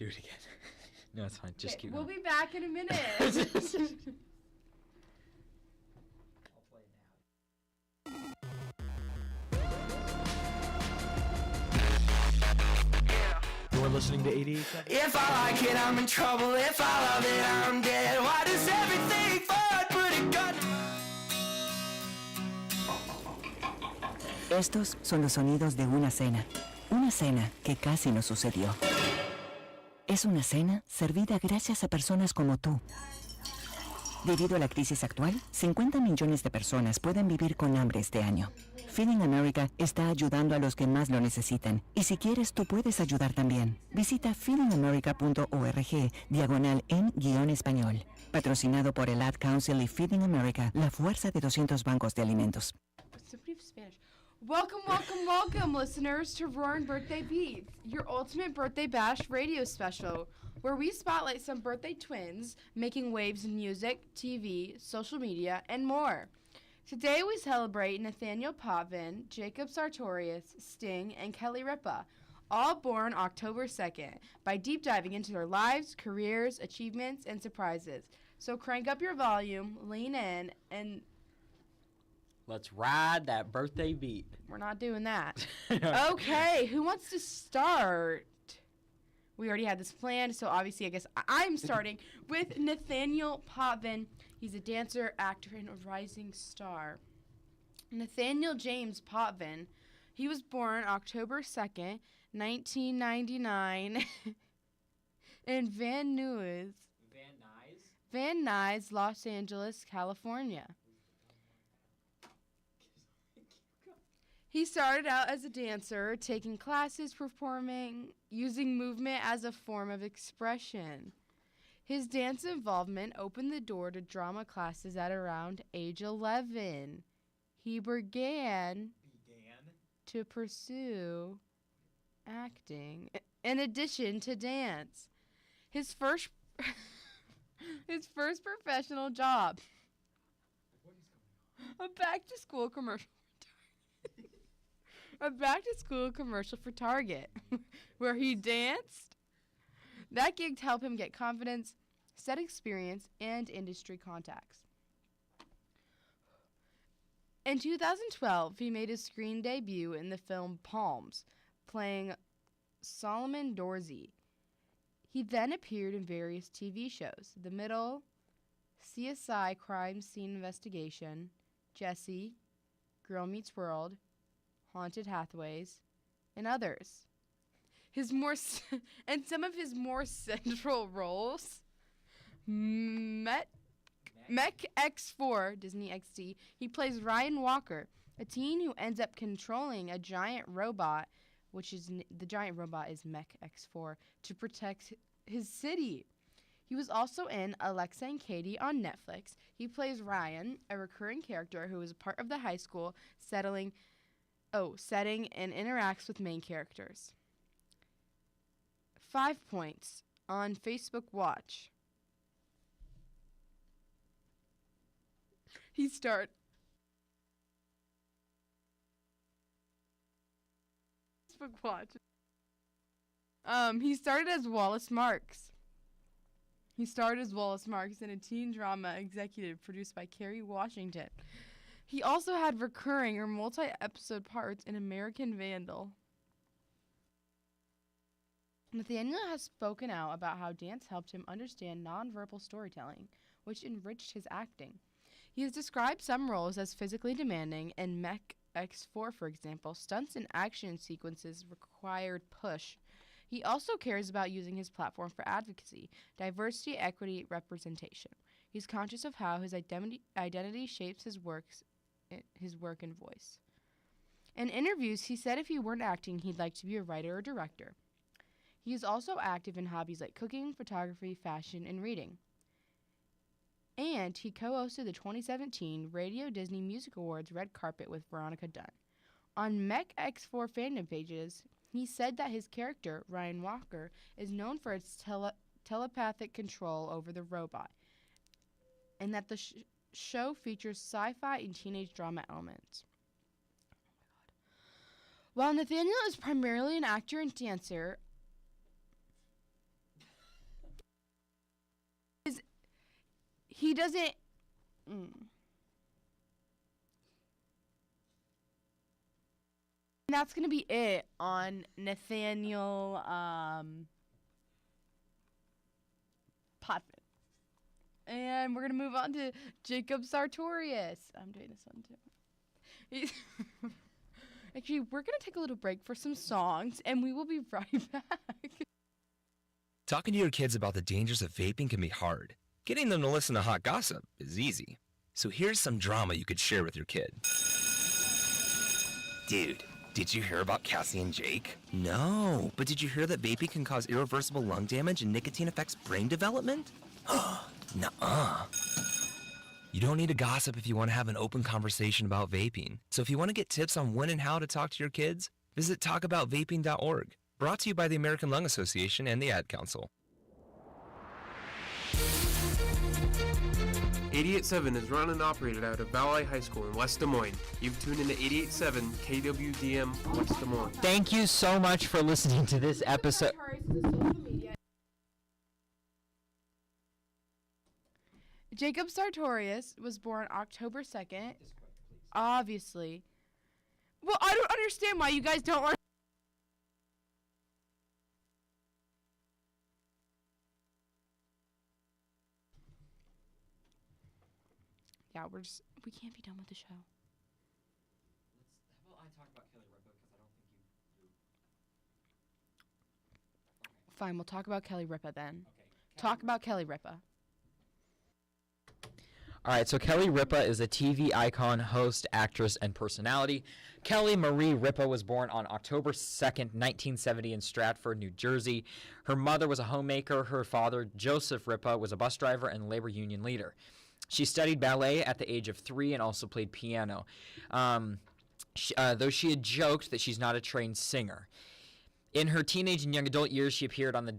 Do it again. No, it's fine. Just keep We'll going. be back in a minute. I'll play now. You're listening to 88.7. If I like it, I'm in trouble. If I love it, I'm dead. Why does everything fall pretty good? Estos son los sonidos de una cena. Una cena que casi no sucedió. Es una cena servida gracias a personas como tú. Debido a la crisis actual, 50 millones de personas pueden vivir con hambre este año. Feeding America está ayudando a los que más lo necesitan. Y si quieres, tú puedes ayudar también. Visita feedingamerica.org/en-español. Patrocinado por el Ad Council y Feeding America, la fuerza de 200 bancos de alimentos. Welcome, listeners, to Roarin' Birthday Beats, your ultimate birthday bash radio special, where we spotlight some birthday twins making waves in music, TV, social media, and more. Today we celebrate Nathaniel Potvin, Jacob Sartorius, Sting, and Kelly Ripa, all born October 2nd, by deep diving into their lives, careers, achievements, and surprises. So crank up your volume, lean in, and Let's ride that birthday beat. we're not doing that. Okay, who wants to start? We already had this planned, so obviously I guess I'm starting with Nathaniel Potvin. He's a dancer, actor, and a rising star. Nathaniel James Potvin, he was born October 2nd, 1999 in Van Nuys, Los Angeles, California. He started out as a dancer, taking classes, performing, using movement as a form of expression. His dance involvement opened the door to drama classes at around age 11. He began to pursue acting in addition to dance. His first professional job, a back-to-school commercial for Target, where he danced. That gig helped him get confidence, set experience, and industry contacts. In 2012, he made his screen debut in the film Palms, playing Solomon Dorsey. He then appeared in various TV shows: The Middle, CSI Crime Scene Investigation, Jessie, Girl Meets World, Haunted Hathaways, and others. Some of his more central roles: Mech X4, Disney XD. He plays Ryan Walker, a teen who ends up controlling a giant robot, the giant robot is Mech X4, to protect his city. He was also in Alexa and Katie on Netflix. He plays Ryan, a recurring character who is a part of the high school setting and interacts with main characters. 5 points on Facebook Watch. He started as Wallace Marks. He starred as Wallace Marks in a teen drama executive produced by Kerry Washington. He also had recurring or multi-episode parts in American Vandal. Nathaniel has spoken out about how dance helped him understand nonverbal storytelling, which enriched his acting. He has described some roles as physically demanding. In Mech X4, for example, stunts and action sequences required push. He also cares about using his platform for advocacy, diversity, equity, representation. He's conscious of how his identity shapes his work and voice. In interviews, he said if he weren't acting, he'd like to be a writer or director. He is also active in hobbies like cooking, photography, fashion, and reading. And he co-hosted the 2017 Radio Disney Music Awards Red Carpet with Veronica Dunn. On Mech X4 fandom pages, he said that his character, Ryan Walker, is known for its telepathic control over the robot, and that the show features sci-fi and teenage drama elements. While Nathaniel is primarily an actor and dancer, He doesn't. Mm. And that's going to be it on Nathaniel Potvin. And we're going to move on to Jacob Sartorius. I'm doing this one too. Actually, we're going to take a little break for some songs, and we will be right back. Talking to your kids about the dangers of vaping can be hard. Getting them to listen to hot gossip is easy. So here's some drama you could share with your kid. Dude, did you hear about Cassie and Jake? No, but did you hear that vaping can cause irreversible lung damage and nicotine affects brain development? Nuh-uh. You don't need to gossip if you want to have an open conversation about vaping. So if you want to get tips on when and how to talk to your kids, visit talkaboutvaping.org. Brought to you by the American Lung Association and the Ad Council. 88.7 is run and operated out of Valley High School in West Des Moines. You've tuned into 88.7 KWDM West Des Moines. Thank you so much for listening to this episode. Jacob Sartorius was born October 2nd. Obviously. Well, I don't understand why you guys don't want. Yeah, we can't be done with the show. How about I talk about Kelly Ripa, because I don't think you. Fine, we'll talk about Kelly Ripa then. Okay. Talk about Kelly Ripa. All right, so Kelly Ripa is a TV icon, host, actress, and personality. Kelly Marie Ripa was born on October 2nd, 1970 in Stratford, New Jersey. Her mother was a homemaker. Her father, Joseph Ripa, was a bus driver and labor union leader. She studied ballet at the age of 3 and also played piano, though she had joked that she's not a trained singer. In her teenage and young adult years, she appeared on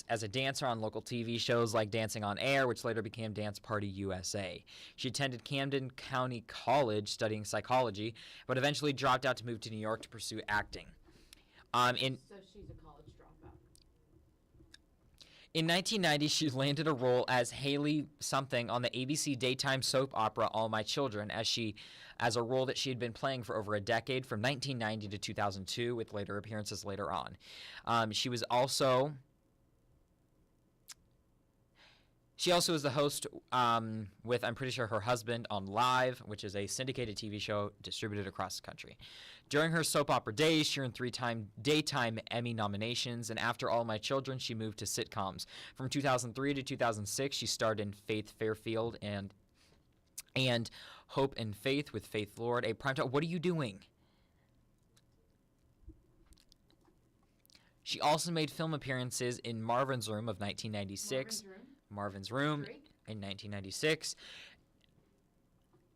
as a dancer on local TV shows like Dancing on Air, which later became Dance Party USA. She attended Camden County College studying psychology, but eventually dropped out to move to New York to pursue acting. So she's a college dropout. In 1990, she landed a role as Haley something on the ABC daytime soap opera All My Children, as a role that she had been playing for over a decade, from 1990 to 2002, with later appearances later on. She also is the host with, I'm pretty sure, her husband on Live, which is a syndicated TV show distributed across the country. During her soap opera days, she earned 3-time daytime Emmy nominations, and after All My Children, she moved to sitcoms. From 2003 to 2006, she starred in Faith Fairfield and Hope and Faith with Faith Lord, a primetime. What are you doing? She also made film appearances in Marvin's Room of 1996. Marvin's Room in 1996.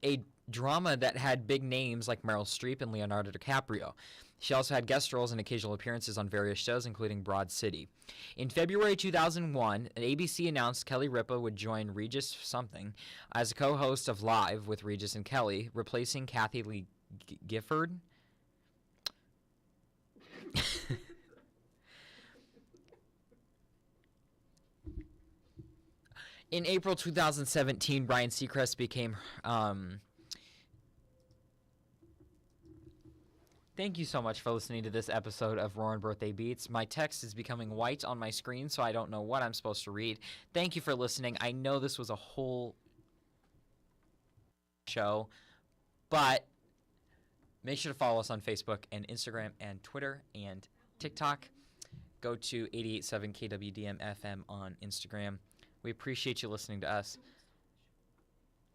A drama that had big names like Meryl Streep and Leonardo DiCaprio. She also had guest roles and occasional appearances on various shows, including Broad City. In February 2001, ABC announced Kelly Ripa would join Regis something as a co-host of Live with Regis and Kelly, replacing Kathy Lee Gifford. In April 2017, Ryan Seacrest became... Thank you so much for listening to this episode of Roarin' Birthday Beats. My text is becoming white on my screen, so I don't know what I'm supposed to read. Thank you for listening. I know this was a whole show, but make sure to follow us on Facebook and Instagram and Twitter and TikTok. Go to 88.7 KWDM FM on Instagram. We appreciate you listening to us.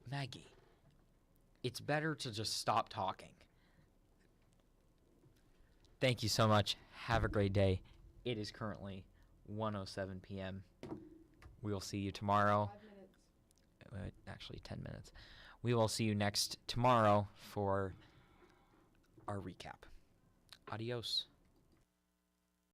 Maggie, it's better to just stop talking. Thank you so much. Have a great day. It is currently 1:07 p.m. We will see you tomorrow. 5 minutes. Actually, 10 minutes. We will see you tomorrow for our recap. Adios.